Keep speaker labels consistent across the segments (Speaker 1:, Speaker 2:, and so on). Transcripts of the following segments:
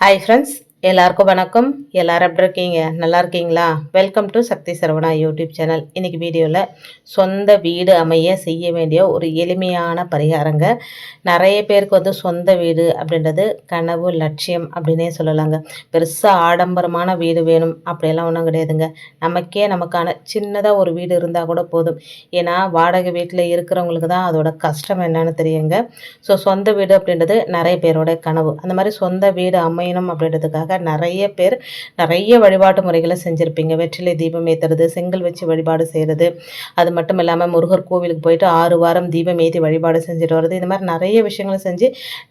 Speaker 1: Hi friends, எல்லாருக்கும் வணக்கம். எல்லாரும் எப்படி இருக்கீங்க? நல்லா இருக்கீங்களா? Welcome to Sakthi Saravana YouTube channel. இன்னைக்கு வீடியோவில் சொந்த வீடு அமைய செய்ய வேண்டிய ஒரு எளிமையான பரிகாரங்க. நிறைய பேருக்கு சொந்த வீடு அப்படின்றது கனவு, லட்சியம் அப்படின்னே சொல்லலாங்க. பெருசாக ஆடம்பரமான வீடு வேணும் அப்படியெல்லாம் ஒன்றும் கிடையாதுங்க. நமக்கே நமக்கான சின்னதாக ஒரு வீடு இருந்தால் கூட போதும். ஏன்னா வாடகை வீட்டில் இருக்கிறவங்களுக்கு தான் அதோட கஷ்டம் என்னன்னு தெரியுங்க. ஸோ சொந்த வீடு அப்படின்றது நிறைய பேரோட கனவு. அந்த மாதிரி சொந்த வீடு அமையணும் அப்படின்றதுக்காக நிறைய பேர் நிறைய வழிபாட்டு முறைகளை செஞ்சுருப்பீங்க. வெற்றிலை தீபம் ஏற்றுறது, செங்கல் வச்சு வழிபாடு செய்கிறது, அது மட்டும் இல்லாமல் முருகர் கோவிலுக்கு போயிட்டு 6 வாரம் தீபம் ஏற்றி வழிபாடு செஞ்சுட்டு வர்றது, இந்த மாதிரி நிறைய விஷயங்களை செஞ்சு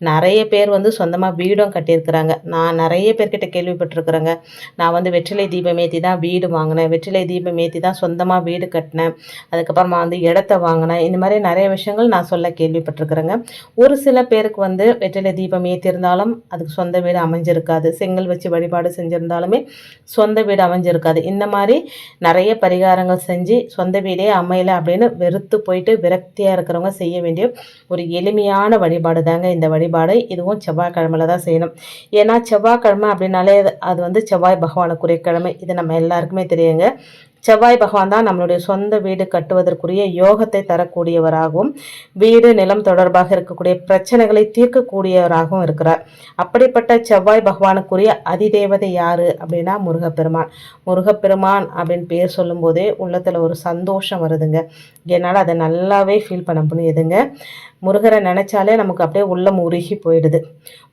Speaker 1: நிறைய பேர் சொந்தமாக வீடும் கட்டியிருக்கிறாங்க. நான் நிறைய பேர்கிட்ட கேள்விப்பட்டிருக்கிறேங்க. நான் வெற்றிலை தீபம் ஏற்றி தான் வீடு வாங்கினேன், வெற்றிலை தீபம் ஏற்றி தான் சொந்தமாக வீடு கட்டினேன், அதுக்கப்புறமா இடத்த வாங்கினேன், இந்த மாதிரி நிறைய விஷயங்கள் நான் சொல்ல கேள்விப்பட்டிருக்கிறேங்க. ஒரு சில பேருக்கு வெற்றிலை தீபம் ஏற்றிருந்தாலும் அதுக்கு சொந்த வீடு அமைஞ்சிருக்காது, செங்கல் வச்சு வழிபாடு செஞ்சுருந்தாலுமே சொந்த வீடு அமைஞ்சிருக்காது. இந்த மாதிரி நிறைய பரிகாரங்கள் செஞ்சு சொந்த வீடே அமையலை அப்படின்னு வெறுத்து போயிட்டு விரக்தியாக இருக்கிறவங்க செய்ய வேண்டிய ஒரு எளிமையான வழிபாடு தாங்க இந்த வழிபாடு. இதுவும் செவ்வாய்க்கிழமையில தான் செய்யணும். ஏன்னா செவ்வாய்க்கிழமை அப்படின்னாலே அது செவ்வாய் பகவானுக்குரிய கிழமை. இது நம்ம எல்லாருக்குமே தெரியுங்க. செவ்வாய் பகவான் தான் நம்மளுடைய சொந்த வீடு கட்டுவதற்குரிய யோகத்தை தரக்கூடியவராகவும் வீடு நிலம் தொடர்பாக இருக்கக்கூடிய பிரச்சனைகளை தீர்க்கக்கூடியவராகவும் இருக்கிறார். அப்படிப்பட்ட செவ்வாய் பகவானுக்குரிய அதிதேவதை யாரு அப்படின்னா முருகப்பெருமான். முருகப்பெருமான் அப்படின்னு பேர் சொல்லும் போதே உள்ளத்துல ஒரு சந்தோஷம் வருதுங்க. என்னால் அதை நல்லாவே ஃபீல் பண்ண முடியுதுங்க. முருகரை நினைச்சாலே நமக்கு அப்படியே உள்ளம் உருகி போயிடுது.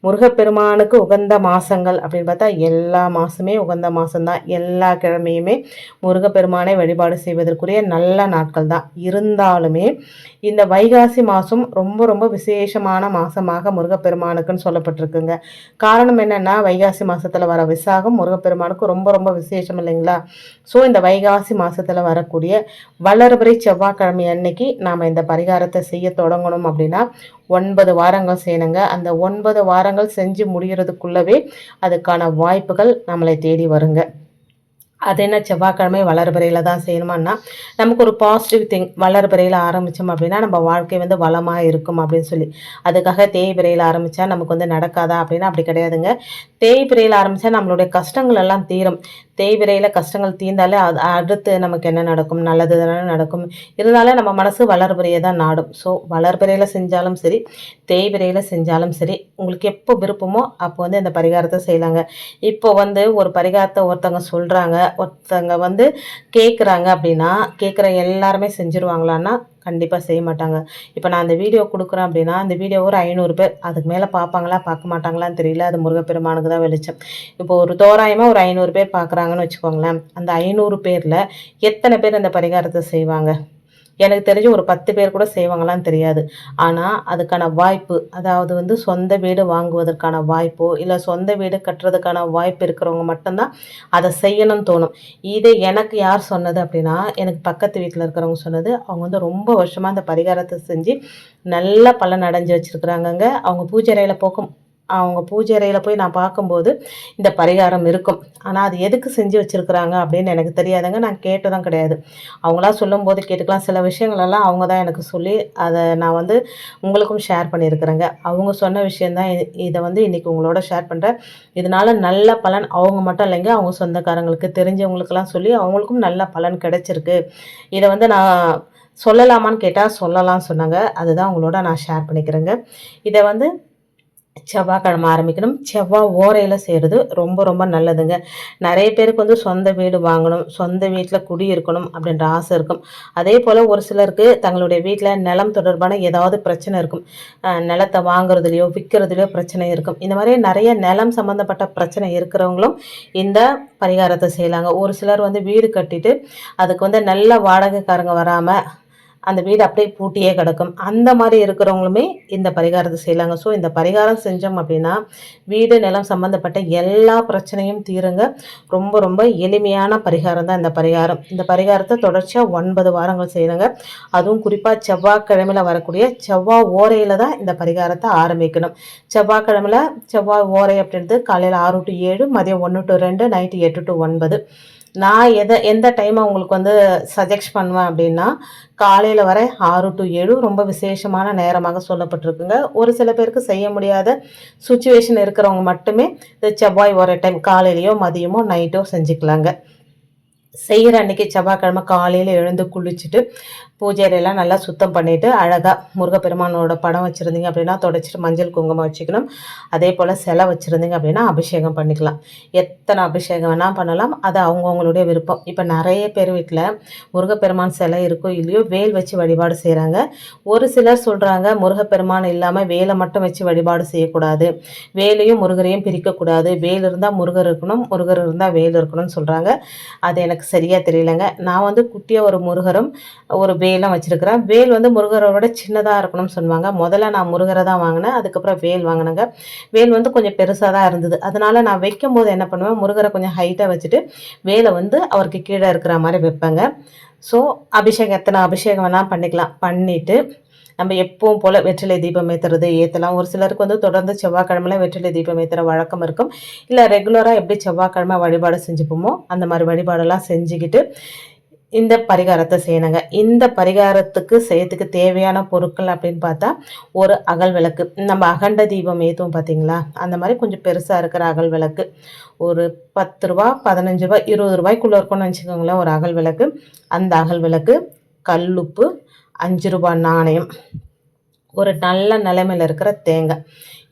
Speaker 1: முருகப்பெருமானுக்கு உகந்த மாசங்கள் அப்படின்னு பார்த்தா எல்லா மாசமே உகந்த மாசம்தான். எல்லா கிழமையுமே முருகப்பெருமானை வழிபாடு செய்வதற்குரிய நல்ல நாட்கள் தான். இருந்தாலுமே இந்த வைகாசி மாதம் ரொம்ப ரொம்ப விசேஷமான மாசமாக முருகப்பெருமானுக்குன்னு சொல்லப்பட்டிருக்குங்க. காரணம் என்னன்னா, வைகாசி மாசத்துல வர விசாகம் முருகப்பெருமானுக்கு ரொம்ப ரொம்ப விசேஷம் இல்லைங்களா? ஸோ இந்த வைகாசி மாசத்துல வரக்கூடிய வளர்பிறை செவ்வாய்க்கிழமை அன்னைக்கு நாம் இந்த பரிகாரத்தை செய்ய தொடங்கணும் அப்படின்னா 9 வாரங்கள் செய்யணுங்க. அந்த 9 வாரங்கள் செஞ்சு முடிகிறதுக்குள்ளவே அதுக்கான வாய்ப்புகள் நம்மளை தேடி வருங்க. அது என்ன, செவ்வாய்க்கிழமை வளர்பிறையில் தான் செய்யணுமான்னா நமக்கு ஒரு பாசிட்டிவ் திங். வளர்பிறையில் ஆரம்பித்தோம் அப்படின்னா நம்ம வாழ்க்கை வளமாக இருக்கும் அப்படின்னு சொல்லி. அதுக்காக தேய்பிறையில் ஆரம்பித்தா நமக்கு நடக்காதா அப்படின்னா அப்படி கிடையாதுங்க. தேய்பிறையில் ஆரம்பித்தா நம்மளுடைய கஷ்டங்கள் எல்லாம் தீரும். தேய்பிறையில் கஷ்டங்கள் தீர்ந்தாலே அடுத்து நமக்கு என்ன நடக்கும்? நல்லது தானே நடக்கும். இருந்தாலும் நம்ம மனசு வளர்பிறையை தான் நாடும். ஸோ வளர்பிறையில் செஞ்சாலும் சரி, தேய்பிறையில் செஞ்சாலும் சரி, உங்களுக்கு எப்போ விருப்பமோ அப்போ இந்த பரிகாரத்தை செய்யலாங்க. இப்போ ஒரு பரிகாரத்தை ஒருத்தவங்க சொல்கிறாங்க, ஒருத்தவங்க கேட்குறாங்க அப்படின்னா கேட்குற எல்லாருமே செஞ்சுருவாங்களான்னா கண்டிப்பாக செய்ய மாட்டாங்க. இப்போ நான் அந்த வீடியோ கொடுக்குறேன் அப்படின்னா அந்த வீடியோ ஒரு 500 பேர் அதுக்கு மேலே பார்ப்பாங்களா பார்க்க மாட்டாங்களான்னு தெரியல. அது முருகப்பெருமானுக்கு தான் வெளிச்சம். இப்போ ஒரு தோராயமாக ஒரு 500 பேர் பார்க்குறாங்கன்னு வச்சுக்கோங்களேன். அந்த 500 பேரில் எத்தனை பேர் அந்த பரிகாரத்தை செய்வாங்க? எனக்கு தெரிஞ்சு ஒரு 10 பேர் கூட செய்வாங்களான்னு தெரியாது. ஆனால் அதுக்கான வாய்ப்பு, அதாவது சொந்த வீடு வாங்குவதற்கான வாய்ப்போ இல்லை சொந்த வீடு கட்டுறதுக்கான வாய்ப்பு இருக்கிறவங்க மட்டும்தான் அதை செய்யணும்னு தோணும். இதை எனக்கு யார் சொன்னது அப்படின்னா, எனக்கு பக்கத்து வீட்டில் இருக்கிறவங்க சொன்னது. அவங்க ரொம்ப வருஷமாக அந்த பரிகாரத்தை செஞ்சு நல்ல பலன் அடைஞ்சு வச்சுருக்குறாங்கங்க. அவங்க பூஜை அறையில் போய் நான் பார்க்கும்போது இந்த பரிகாரம் இருக்கும். ஆனால் அது எதுக்கு செஞ்சு வச்சுருக்குறாங்க அப்படின்னு எனக்கு தெரியாதுங்க. நான் கேட்டதும் கிடையாது. அவங்களா சொல்லும்போது கேட்டுக்கலாம். சில விஷயங்களெல்லாம் அவங்க தான் எனக்கு சொல்லி அதை நான் உங்களுக்கும் ஷேர் பண்ணியிருக்கிறேங்க. அவங்க சொன்ன விஷயந்தான் இதை இன்றைக்கி உங்களோட ஷேர் பண்ணுறேன். இதனால் நல்ல பலன் அவங்க மட்டும் இல்லைங்க, அவங்க சொந்தக்காரங்களுக்கு தெரிஞ்சவங்களுக்கெல்லாம் சொல்லி அவங்களுக்கும் நல்ல பலன் கிடைச்சிருக்கு. இதை நான் சொல்லலாமான்னு கேட்டால் சொல்லலாம்னு சொன்னாங்க. அதுதான் உங்களோட நான் ஷேர் பண்ணிக்கிறேங்க. இதை செவ்வாய்க்கிழமை ஆரம்பிக்கணும். செவ்வாய் ஓரையில் செய்கிறது ரொம்ப ரொம்ப நல்லதுங்க. நிறைய பேருக்கு சொந்த வீடு வாங்கணும், சொந்த வீட்டில் குடியிருக்கணும் அப்படின்ற ஆசை இருக்கும். அதே போல் ஒரு சிலருக்கு தங்களுடைய வீட்டில் நிலம் தொடர்பான ஏதாவது பிரச்சனை இருக்கும். நிலத்தை வாங்குறதுலையோ விற்கிறதுலையோ பிரச்சனை இருக்கும். இந்த மாதிரி நிறைய நிலம் சம்மந்தப்பட்ட பிரச்சனை இருக்கிறவங்களும் இந்த பரிகாரத்தை செய்யலாங்க. ஒரு சிலர் வீடு கட்டிட்டு அதுக்கு நல்ல வாடகைக்காரங்க வராமல் அந்த வீடு அப்படியே பூட்டியே கிடக்கும். அந்த மாதிரி இருக்கிறவங்களுமே இந்த பரிகாரத்தை செய்யலாங்க. ஸோ இந்த பரிகாரம் செஞ்சோம் அப்படின்னா வீடு நிலம் சம்மந்தப்பட்ட எல்லா பிரச்சனையும் தீருங்க. ரொம்ப ரொம்ப எளிமையான பரிகாரம் தான் இந்த பரிகாரம். இந்த பரிகாரத்தை தொடர்ச்சியாக 9 வாரங்கள் செய்யணுங்க. அதுவும் குறிப்பாக செவ்வாய்க்கிழமையில் வரக்கூடிய செவ்வாய் ஓரையில் தான் இந்த பரிகாரத்தை ஆரம்பிக்கணும். செவ்வாய் ஓரை அப்படின்றது காலையில் 6 to 7, மதியம் 1 to 2, நைட்டு 8 to 9. நான் எந்த டைமை உங்களுக்கு வந்து சஜெக்ட் பண்ணுவேன் அப்படின்னா, காலையில் வர 6 to 7 ரொம்ப விசேஷமான நேரமாக சொல்லப்பட்டிருக்குங்க. ஒரு சில பேருக்கு செய்ய முடியாத சுச்சுவேஷன் இருக்கிறவங்க மட்டுமே இந்த செவ்வாய் ஒரு டைம் காலையிலையோ மதியமோ நைட்டோ செஞ்சுக்கலாங்க. செய்கிற அன்றைக்கி செவ்வாய்க்கிழமை காலையில் எழுந்து குளிச்சுட்டு பூஜை அறையெல்லாம் நல்லா சுத்தம் பண்ணிவிட்டு அழகாக முருகப்பெருமானோட படம் வச்சுருந்தீங்க அப்படின்னா தொடச்சிட்டு மஞ்சள் குங்குமம் வச்சுக்கணும். அதே போல் சிலை வச்சுருந்தீங்க அப்படின்னா அபிஷேகம் பண்ணிக்கலாம். எத்தனை அபிஷேகம் வேணால் பண்ணலாம், அது அவங்கவுங்களுடைய விருப்பம். இப்போ நிறைய பேர் வீட்டில் முருகப்பெருமான் சிலை இருக்கோ இல்லையோ வேல் வச்சு வழிபாடு செய்கிறாங்க. ஒரு சிலர் சொல்கிறாங்க முருகப்பெருமான் இல்லாமல் வேலை மட்டும் வச்சு வழிபாடு செய்யக்கூடாது, வேலையும் முருகரையும் பிரிக்கக்கூடாது, வேல் இருந்தால் முருகர் இருக்கணும், முருகர் இருந்தால் வேல் இருக்கணும்னு சொல்கிறாங்க. அது எனக்கு சரியாக தெரியலைங்க. நான் வந்து குட்டியாக ஒரு முருகரும் ஒரு வேலும் வச்சுருக்கிறேன். வேல் வந்து முருகரோட சின்னதாக இருக்கணும்னு சொல்லுவாங்க. முதல்ல நான் முருகரை தான் வாங்கினேன், அதுக்கப்புறம் வேல் வாங்கினேங்க. வேல் வந்து கொஞ்சம் பெருசாக தான் இருந்தது. அதனால் நான் வைக்கும் போது என்ன பண்ணுவேன், முருகரை கொஞ்சம் ஹைட்டாக வச்சுட்டு வேலை வந்து அவருக்கு கீழே இருக்கிற மாதிரி வைப்பேங்க. ஸோ அபிஷேகம் எத்தனை அபிஷேகம் வேணால் பண்ணிக்கலாம். பண்ணிவிட்டு நம்ம எப்பவும் போல் வெற்றிலை தீபம் ஏற்றலாம். ஒரு சிலருக்கு வந்து தொடர்ந்து செவ்வாய்க்கிழமையில வெற்றிலை தீபம் ஏற்றுற வழக்கம் இருக்கும். இல்லை ரெகுலராக எப்படி செவ்வாய்க்கிழமை வழிபாடு செஞ்சுப்போமோ அந்த மாதிரி வழிபாடெல்லாம் செஞ்சுக்கிட்டு இந்த பரிகாரத்தை செய்யணுங்க. இந்த பரிகாரத்துக்கு செய்யறதுக்கு தேவையான பொருட்கள் அப்படின்னு பார்த்தா, ஒரு அகல் விளக்கு, நம்ம அகண்ட தீபம் ஏற்றுவோம் பார்த்தீங்களா, அந்த மாதிரி கொஞ்சம் பெருசாக இருக்கிற அகல் விளக்கு, ஒரு 10 ரூபா 15 ரூபா 20 ரூபாய்க்குள்ளே இருக்கும்னு வச்சுக்கோங்களேன் ஒரு அகல் விளக்கு. அந்த அகல் விளக்கு, கல்லுப்பு, 5 ரூபாய் நாணயம், ஒரு நல்ல நிலைமையில் இருக்கிற தேங்காய்,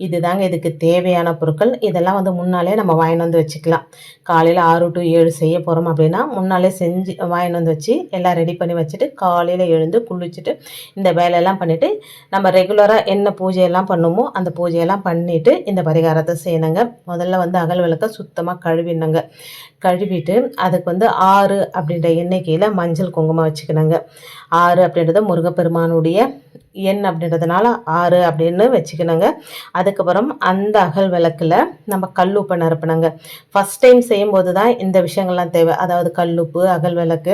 Speaker 1: இதுதாங்க இதுக்கு தேவையான பொருட்கள். இதெல்லாம் வந்து முன்னாலே நம்ம வாங்கிட்டு வந்து வச்சுக்கலாம். காலையில் 6 to 7 செய்ய போகிறோம் அப்படின்னா முன்னாலே செஞ்சு வாங்கிட்டு வந்து வச்சு எல்லாம் ரெடி பண்ணி வச்சுட்டு காலையில் எழுந்து குளிச்சுட்டு இந்த வேலையெல்லாம் பண்ணிவிட்டு நம்ம ரெகுலராக என்ன பூஜையெல்லாம் பண்ணுமோ அந்த பூஜையெல்லாம் பண்ணிவிட்டு இந்த பரிகாரத்தை செய்யணுங்க. முதல்ல வந்து அகல் விளக்க சுத்தமாக கழுவிடணுங்க. கழுவிட்டு அதுக்கு வந்து 6 அப்படின்ற எண்ணிக்கையில் மஞ்சள் குங்குமம் வச்சுக்கணுங்க. 6 அப்படின்றது முருகப்பெருமானுடைய எண் அப்படின்றதுனால 6 அப்படின்னு வச்சுக்கணுங்க. அதுக்கப்புறம் அந்த அகல் விளக்கில் நம்ம கல்லுப்பை நிரப்பணுங்க. ஃபஸ்ட் டைம் செய்யும்போது தான் இந்த விஷயங்கள்லாம் தேவை. அதாவது கல்லுப்பு, அகல் விளக்கு,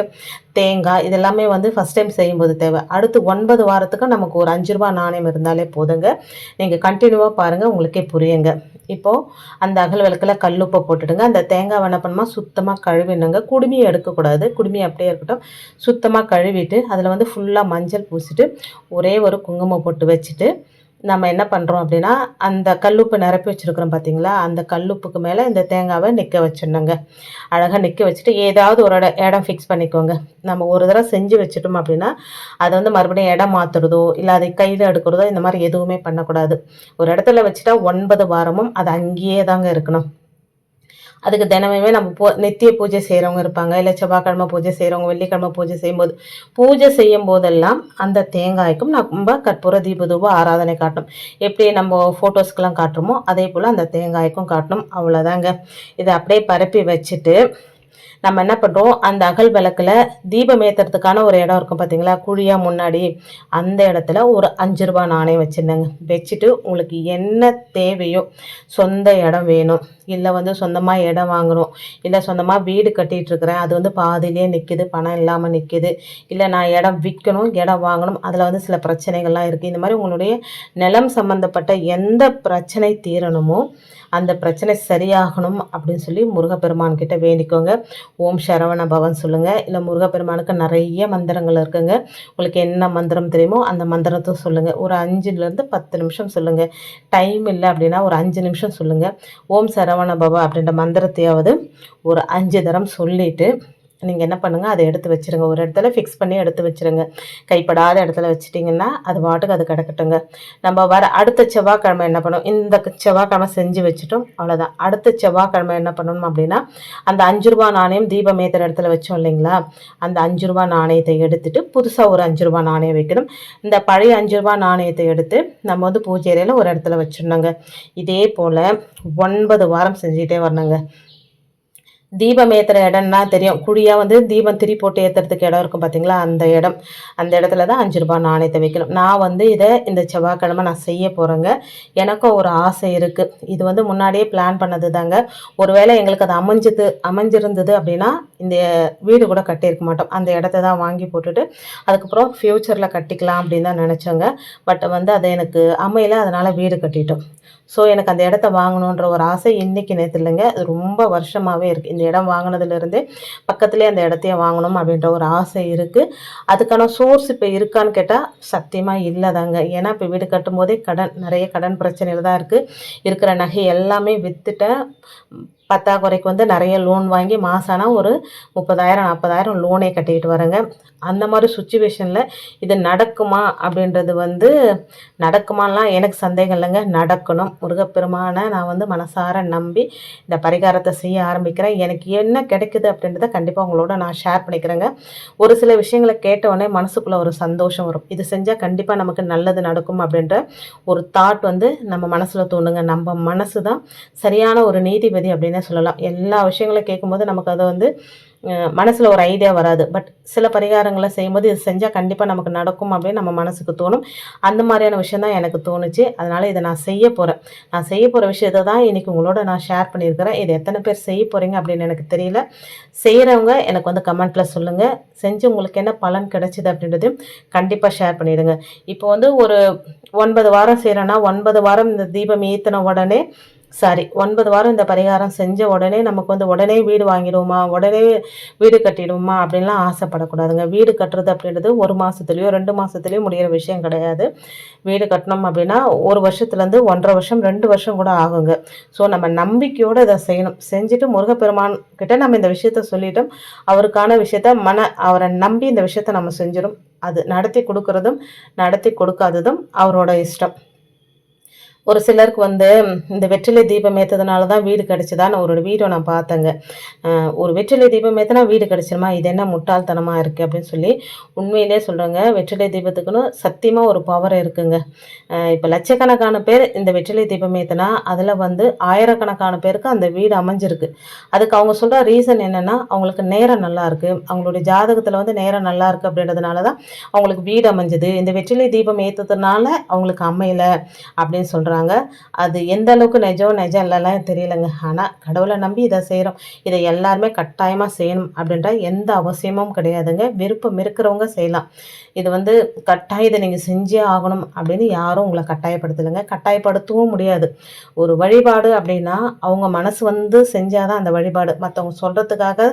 Speaker 1: தேங்காய், இதெல்லாமே வந்து ஃபஸ்ட் டைம் செய்யும்போது தேவை. அடுத்து 9 வாரத்துக்கு நமக்கு ஒரு 5 ரூபா நாணயம் இருந்தாலே போதுங்க. நீங்கள் கண்டினியூவாக பாருங்கள், உங்களுக்கே புரியுங்க. இப்போது அந்த அகல் விளக்கில் கல்லுப்பை போட்டுடுங்க. அந்த தேங்காய் என்ன பண்ணுமா சுத்தமாக கழுவினுங்க. குடுமியை எடுக்கக்கூடாது, குடுமி அப்படியே இருக்கட்டும். சுத்தமாக கழுவிட்டு அதில் வந்து ஃபுல்லாக மஞ்சள் பூசிட்டு ஒரே ஒரு குங்குமம் போட்டு வச்சுட்டு நம்ம என்ன பண்ணுறோம் அப்படின்னா, அந்த கல்லுப்பு நிரப்பி வச்சுருக்குறோம் பார்த்தீங்களா, அந்த கல்லுப்புக்கு மேலே இந்த தேங்காவை நிற்க வச்சிடணுங்க. அழகாக நிற்க வச்சுட்டு ஏதாவது ஒரு இடம் ஃபிக்ஸ் பண்ணிக்கோங்க. நம்ம ஒரு தடவை செஞ்சு வச்சுட்டோம் அப்படின்னா அதை வந்து மறுபடியும் இடம் மாற்றுறதோ இல்லை அதை கையில் எடுக்கிறதோ இந்த மாதிரி எதுவுமே பண்ணக்கூடாது. ஒரு இடத்துல வச்சுட்டா 9 வாரமும் அது அங்கேயே தாங்க இருக்கணும். அதுக்கு தினமுமே நம்ம நித்திய பூஜை செய்கிறவங்க இருப்பாங்க, இல்லை செவ்வாய்க்கிழமை பூஜை செய்கிறவங்க, வெள்ளிக்கிழமை பூஜை செய்யும் போதெல்லாம் அந்த தேங்காய்க்கும் நம்ம கற்பூர தீபதூப ஆராதனை காட்டணும். எப்படி நம்ம ஃபோட்டோஸ்க்கெலாம் காட்டுறோமோ அதே போல் அந்த தேங்காய்க்கும் காட்டணும். அவ்வளோதாங்க. இதை அப்படியே பரப்பி வச்சுட்டு நம்ம என்ன பண்ணுறோம், அந்த அகல் விளக்கில் தீபம் ஏற்றுறதுக்கான ஒரு இடம் இருக்கும் பார்த்தீங்களா, குழியாக முன்னாடி, அந்த இடத்துல ஒரு 5 ரூபா நாணயம் வச்சுருந்தேங்க. வச்சுட்டு உங்களுக்கு என்ன தேவையோ, சொந்த இடம் வேணும், இல்லை வந்து சொந்தமாக இடம் வாங்கணும், இல்லை சொந்தமாக வீடு கட்டிகிட்ருக்கிறேன், அது வந்து பாதியிலே நிற்கிது, பணம் இல்லாமல் நிற்கிது, இல்லை நான் இடம் விற்கணும், இடம் வாங்கணும், அதில் வந்து சில பிரச்சனைகள்லாம் இருக்குது, இந்த மாதிரி உங்களுடைய நிலம் சம்மந்தப்பட்ட எந்த பிரச்சனை தீரணுமோ அந்த பிரச்சனை சரியாகணும் அப்படின்னு சொல்லி முருகப்பெருமான் கிட்ட வேண்டிக்கோங்க. ஓம் சரவண பவன் சொல்லுங்கள். இல்லை முருகப்பெருமானுக்கு நிறைய மந்திரங்கள் இருக்குங்க. உங்களுக்கு என்ன மந்திரம் தெரியுமோ அந்த மந்திரத்தை சொல்லுங்கள். ஒரு 5லேருந்து 10 நிமிஷம் சொல்லுங்கள். டைம் இல்லை அப்படின்னா ஒரு 5 நிமிஷம் சொல்லுங்கள். ஓம் சரவண பவ அப்படின்ற மந்திரத்தையாவது ஒரு 5 தரம் சொல்லிவிட்டு நீங்கள் என்ன பண்ணுங்கள், அதை எடுத்து வச்சுருங்க. ஒரு இடத்துல ஃபிக்ஸ் பண்ணி எடுத்து வச்சுருங்க. கைப்படாத இடத்துல வச்சுட்டிங்கன்னா அது பாட்டுக்கு அது கிடக்கட்டுங்க. நம்ம வர அடுத்த செவ்வாய்க்கிழமை என்ன பண்ணணும், இந்த செவ்வாய்க்கிழமை செஞ்சு வச்சுட்டோம், அவ்வளோதான். அடுத்த செவ்வாய்க்கிழமை என்ன பண்ணணும் அப்படின்னா, அந்த 5 ரூபா நாணயம் தீபம் ஏற்றுற இடத்துல வச்சோம் இல்லைங்களா, அந்த 5 ரூபா நாணயத்தை எடுத்துகிட்டு புதுசாக ஒரு 5 ரூபா நாணயம் வைக்கணும். இந்த பழைய 5 ரூபா நாணயத்தை எடுத்து நம்ம வந்து பூஜை அறையில் ஒரு இடத்துல வச்சிடணுங்க. இதே போல் 9 வாரம் செஞ்சுக்கிட்டே வரணுங்க. தீபம் ஏற்றுற இடம்னா தெரியும், குழியாக வந்து தீபம் திரி போட்டு ஏற்றுறதுக்கு இடம் இருக்கும் பார்த்தீங்களா, அந்த இடத்துல தான் 5 ரூபா நாணயத்தை வைக்கணும். நான் வந்து இதை இந்த செவ்வாய்க்கிழமை நான் செய்ய போகிறேங்க. எனக்கும் ஒரு ஆசை இருக்குது. இது வந்து முன்னாடியே பிளான் பண்ணது தாங்க. ஒருவேளை எங்களுக்கு அது அமைஞ்சிருந்தது அப்படின்னா இந்த வீடு கூட கட்டியிருக்க மாட்டோம். அந்த இடத்த தான் வாங்கி போட்டுட்டு அதுக்கப்புறம் ஃப்யூச்சரில் கட்டிக்கலாம் அப்படின்னு தான் நினச்சோங்க. பட் வந்து அது எனக்கு அமையலை, அதனால் வீடு கட்டிட்டோம். ஸோ எனக்கு அந்த இடத்த வாங்கணுன்ற ஒரு ஆசை இன்றைக்கி நேற்று இல்லைங்க, அது ரொம்ப வருஷமாகவே இருக்குது. இந்த இடம் வாங்கினதுலேருந்தே பக்கத்துலேயே அந்த இடத்தையே வாங்கணும் அப்படின்ற ஒரு ஆசை இருக்குது. அதுக்கான சோர்ஸ் இப்போ இருக்கான்னு கேட்டால் சத்தியமாக இல்லை தாங்க. ஏன்னா இப்போ வீடு கட்டும்போதே நிறைய கடன் பிரச்சனைகள் தான் இருக்குது. இருக்கிற நகை எல்லாமே விற்றுட்டேன். பத்தாக்குறைக்கு நிறைய லோன் வாங்கி மாதம் ஆனால் ஒரு 30,000 40,000 லோனே கட்டிக்கிட்டு வரேங்க. அந்த மாதிரி சுச்சுவேஷனில் இது நடக்குமா அப்படின்றது நடக்குமாலாம் எனக்கு சந்தேகம் இல்லைங்க, நடக்கணும். முருகப்பெருமானை நான் மனசார நம்பி இந்த பரிகாரத்தை செய்ய ஆரம்பிக்கிறேன். எனக்கு என்ன கிடைக்குது அப்படின்றத கண்டிப்பாக உங்களோட நான் ஷேர் பண்ணிக்கிறேங்க. ஒரு சில விஷயங்களை கேட்டவுடனே மனசுக்குள்ளே ஒரு சந்தோஷம் வரும். இது செஞ்சால் கண்டிப்பாக நமக்கு நல்லது நடக்கும் அப்படின்ற ஒரு தாட் நம்ம மனசில் தோணுங்க. நம்ம மனசு தான் சரியான ஒரு நீதிபதி அப்படின்னு சொல்லலாம். எல்லா விஷயங்களும் கேட்கும்போது நமக்கு அதை மனசில் ஒரு ஐடியா வராது. பட் சில பரிகாரங்களை செய்யும்போது இது செஞ்சால் கண்டிப்பாக நமக்கு நடக்கும் அப்படின்னு நம்ம மனசுக்கு தோணும். அந்த மாதிரியான விஷயம் தான் எனக்கு தோணுச்சு. அதனால் இதை நான் செய்ய போகிறேன். நான் செய்ய போகிற விஷயத்தை தான் இன்றைக்கி உங்களோட நான் ஷேர் பண்ணியிருக்கிறேன். இது எத்தனை பேர் செய்ய போகிறீங்க அப்படின்னு எனக்கு தெரியல. செய்கிறவங்க எனக்கு கமெண்ட்டில் சொல்லுங்கள். செஞ்சு உங்களுக்கு என்ன பலன் கிடைச்சிது அப்படின்றதையும் கண்டிப்பாக ஷேர் பண்ணிவிடுங்க. இப்போ ஒரு 9 வாரம் செய்கிறேன்னா 9 வாரம் இந்த தீபம் ஏற்றின உடனே 9 வாரம் இந்த பரிகாரம் செஞ்ச உடனே நமக்கு உடனே வீடு வாங்கிடுவோமா, உடனே வீடு கட்டிடுவோமா அப்படின்லாம் ஆசைப்படக்கூடாதுங்க. வீடு கட்டுறது அப்படின்றது 1 மாதத்துலேயோ 2 மாதத்துலேயோ முடிகிற விஷயம் கிடையாது. வீடு கட்டணும் அப்படின்னா 1 வருஷத்துலேருந்து 1.5 வருஷம் 2 வருஷம் கூட ஆகுங்க. ஸோ நம்ம நம்பிக்கையோடு இதை செய்யணும். செஞ்சுட்டு முருகப்பெருமான் கிட்ட நம்ம இந்த விஷயத்த சொல்லிட்டோம். அவருக்கான விஷயத்த அவரை நம்பி இந்த விஷயத்த நம்ம செஞ்சிடும். அது நடத்தி கொடுக்குறதும் நடத்தி கொடுக்காததும் அவரோட இஷ்டம். ஒரு சிலருக்கு இந்த வெற்றிலை தீபம் ஏற்றதுனால தான் வீடு கிடச்சிதான்னு ஒரு வீடியோ நான் பார்த்தேங்க. ஒரு வெற்றிலை தீபம் ஏற்றினா வீடு கிடச்சிருமா, இது என்ன முட்டாள்தனமாக இருக்குது அப்படின்னு சொல்லி உண்மையிலே சொல்கிறேங்க. வெற்றிலை தீபத்துக்குன்னு சத்தியமாக ஒரு பவர் இருக்குங்க. இப்போ லட்சக்கணக்கான பேர் இந்த வெற்றிலை தீபம் ஏற்றினா அதில் ஆயிரக்கணக்கான பேருக்கு அந்த வீடு அமைஞ்சிருக்கு. அதுக்கு அவங்க சொல்கிற ரீசன் என்னென்னா, அவங்களுக்கு நேரம் நல்லா இருக்குது, அவங்களுடைய ஜாதகத்தில் நேரம் நல்லா இருக்குது அப்படின்றதுனால தான் அவங்களுக்கு வீடு அமைஞ்சது. இந்த வெற்றிலை தீபம் ஏற்றதுனால அவங்களுக்கு அமையலை அப்படின்னு சொல்கிறாங்க. அது எந்த அளவுக்கு நிஜம் இல்லைலாம் தெரியலைங்க. ஆனால் கடவுளை நம்பி இதை செய்கிறோம். இதை எல்லாருமே கட்டாயமாக செய்யணும் அப்படின்ற எந்த அவசியமும் கிடையாதுங்க. விருப்பம் இருக்கிறவங்க செய்யலாம். இது கட்டாயம் இதை நீங்கள் செஞ்சே ஆகணும் அப்படின்னு யாரும் உங்களை கட்டாயப்படுத்தலைங்க. கட்டாயப்படுத்தவும் முடியாது. ஒரு வழிபாடு அப்படின்னா அவங்க மனசு செஞ்சாதான் அந்த வழிபாடு. மற்றவங்க சொல்கிறதுக்காக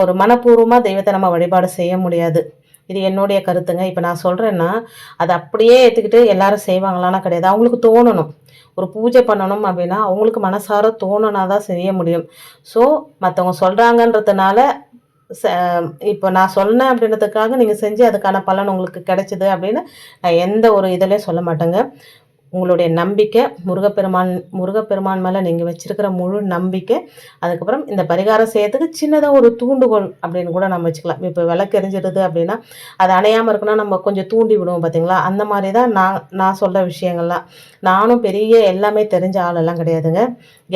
Speaker 1: ஒரு மனப்பூர்வமாக தெய்வத்தை நம்ம வழிபாடு செய்ய முடியாது. இது என்னுடைய கருத்துங்க. இப்போ நான் சொல்கிறேன்னா அதை அப்படியே ஏற்றுக்கிட்டு எல்லாரும் செய்வாங்களான்னா கிடையாது. அவங்களுக்கு தோணணும். ஒரு பூஜை பண்ணணும் அப்படின்னா அவங்களுக்கு மனசார தோணுனா தான் செய்ய முடியும். ஸோ மற்றவங்க சொல்கிறாங்கன்றதுனால இப்போ நான் சொன்னேன் அப்படின்றதுக்காக நீங்கள் செஞ்சு அதுக்கான பலன் உங்களுக்கு கிடைச்சிது அப்படின்னு நான் எந்த ஒரு இதுலேயும் சொல்ல மாட்டேங்க. உங்களுடைய நம்பிக்கை முருகப்பெருமான் மேலே நீங்கள் வச்சுருக்கிற முழு நம்பிக்கை. அதுக்கப்புறம் இந்த பரிகாரம் செய்யறதுக்கு சின்னதாக ஒரு தூண்டுகோல் அப்படின்னு கூட நம்ம வச்சுக்கலாம். இப்போ விளக்கு எரிஞ்சிடுது அப்படின்னா அது அணையாமல் இருக்குன்னா நம்ம கொஞ்சம் தூண்டி விடுவோம் பார்த்தீங்களா, அந்த மாதிரி தான் நான் சொல்கிற விஷயங்கள்லாம். நானும் பெரிய எல்லாமே தெரிஞ்ச ஆளெல்லாம் கிடையாதுங்க.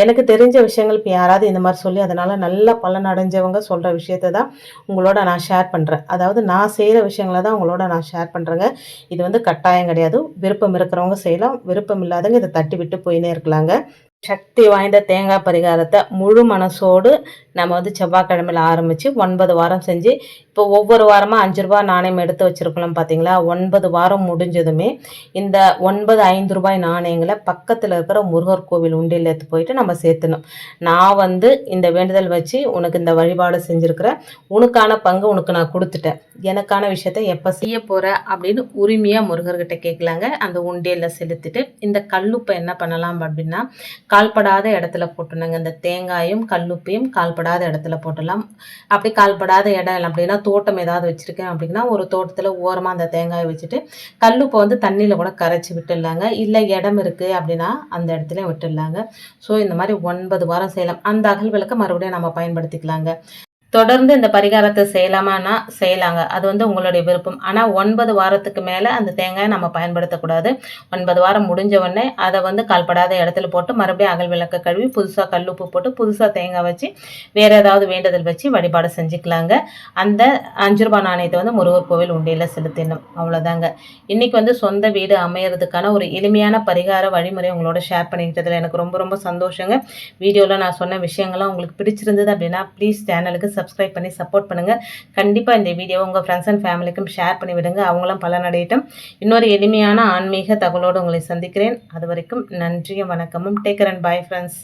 Speaker 1: எனக்கு தெரிஞ்ச விஷயங்கள் இப்போ யாராவது இந்த மாதிரி சொல்லி அதனால் நல்ல பலன் அடைஞ்சவங்க சொல்கிற விஷயத்தை தான் உங்களோட நான் ஷேர் பண்ணுறேன். அதாவது நான் செய்கிற விஷயங்களை தான் உங்களோட நான் ஷேர் பண்ணுறேங்க. இது கட்டாயம் கிடையாது. விருப்பம் இருக்கிறவங்க செய்யலாம், விருப்பம் இல்லாதவங்க இதை தட்டி விட்டு போயினே இருக்கலாங்க. சக்தி வாய்ந்த தேங்காய் பரிகாரத்தை முழு மனசோடு நம்ம செவ்வாய்க்கிழமையில் ஆரம்பித்து 9 வாரம் செஞ்சு இப்போ ஒவ்வொரு வாரமாக 5 ரூபா நாணயம் எடுத்து வச்சுருக்கலாம் பார்த்தீங்களா. 9 வாரம் முடிஞ்சதுமே இந்த 9 5 ரூபாய் நாணயங்களை பக்கத்தில் இருக்கிற முருகர் கோவில் உண்டியில் எடுத்து போயிட்டு நம்ம சேர்த்துணும். நான் இந்த வேண்டுதல் வச்சு உனக்கு இந்த வழிபாடு செஞ்சுருக்கிறேன், உனக்கான பங்கு உனக்கு நான் கொடுத்துட்டேன், எனக்கான விஷயத்த எப்போ செய்ய போகிற அப்படின்னு உரிமையாக முருகர்கிட்ட கேட்கலாங்க. அந்த உண்டியலில் செலுத்திட்டு இந்த கல்லுப்பை என்ன பண்ணலாம் அப்படின்னா கால்படாத இடத்துல போட்டுணுங்க. இந்த தேங்காயும் கல்லுப்பையும் கால்படாத இடத்துல போட்டலாம். அப்படி கால்படாத இடம் அப்படின்னா தோட்டம் ஏதாவது வச்சுருக்கேன் அப்படின்னா ஒரு தோட்டத்தில் ஓரமாக அந்த தேங்காயை வச்சுட்டு கல்லுப்பை தண்ணியில் கூட கரைச்சி விட்டுடலாங்க. இல்லை இடம் இருக்குது அப்படின்னா அந்த இடத்துல விட்டுடலாங்க. ஸோ இந்த மாதிரி 9 வாரம் செய்யலாம். அந்த அகல் விளக்க மறுபடியும் நம்ம பயன்படுத்திக்கலாங்க. தொடர்ந்து இந்த பரிகாரத்தை செய்யலாமான்னா செய்யலாங்க. அது உங்களுடைய விருப்பம். ஆனால் 9 வாரத்துக்கு மேலே அந்த தேங்காயை நம்ம பயன்படுத்தக்கூடாது. 9 வாரம் முடிஞ்ச உடனே அதை கால்படாத இடத்துல போட்டு மறுபடியும் அகல் விளக்க கழுவி புதுசாக கல்லுப்பு போட்டு புதுசாக தேங்காய் வச்சு வேறு ஏதாவது வேண்டுதல் வச்சு வழிபாடு செஞ்சுக்கலாங்க. அந்த 5 ரூபாய் நாணயத்தை முருகர் கோவில் உண்டியில் செலுத்திடணும். அவ்வளோதாங்க. இன்றைக்கி சொந்த வீடு அமையறதுக்கான ஒரு எளிமையான பரிகார வழிமுறை உங்களோட ஷேர் பண்ணிக்கிட்டதில் எனக்கு ரொம்ப ரொம்ப சந்தோஷங்க. வீடியோவில் நான் சொன்ன விஷயங்கள்லாம் உங்களுக்கு பிடிச்சிருந்தது அப்படின்னா ப்ளீஸ் சேனலுக்கு சப்ஸ்கிரைப் பண்ணி சப்போர்ட் பண்ணுங்கள். கண்டிப்பாக இந்த வீடியோவை உங்கள் ஃப்ரெண்ட்ஸ் அண்ட் ஃபேமிலிக்கும் ஷேர் பண்ணி விடுங்க. அவங்களும் பலனடையட்டும். இன்னொரு எளிமையான ஆன்மீக தகவலோடு உங்களை சந்திக்கிறேன். அது வரைக்கும் நன்றியும் வணக்கமும். Take care and bye friends.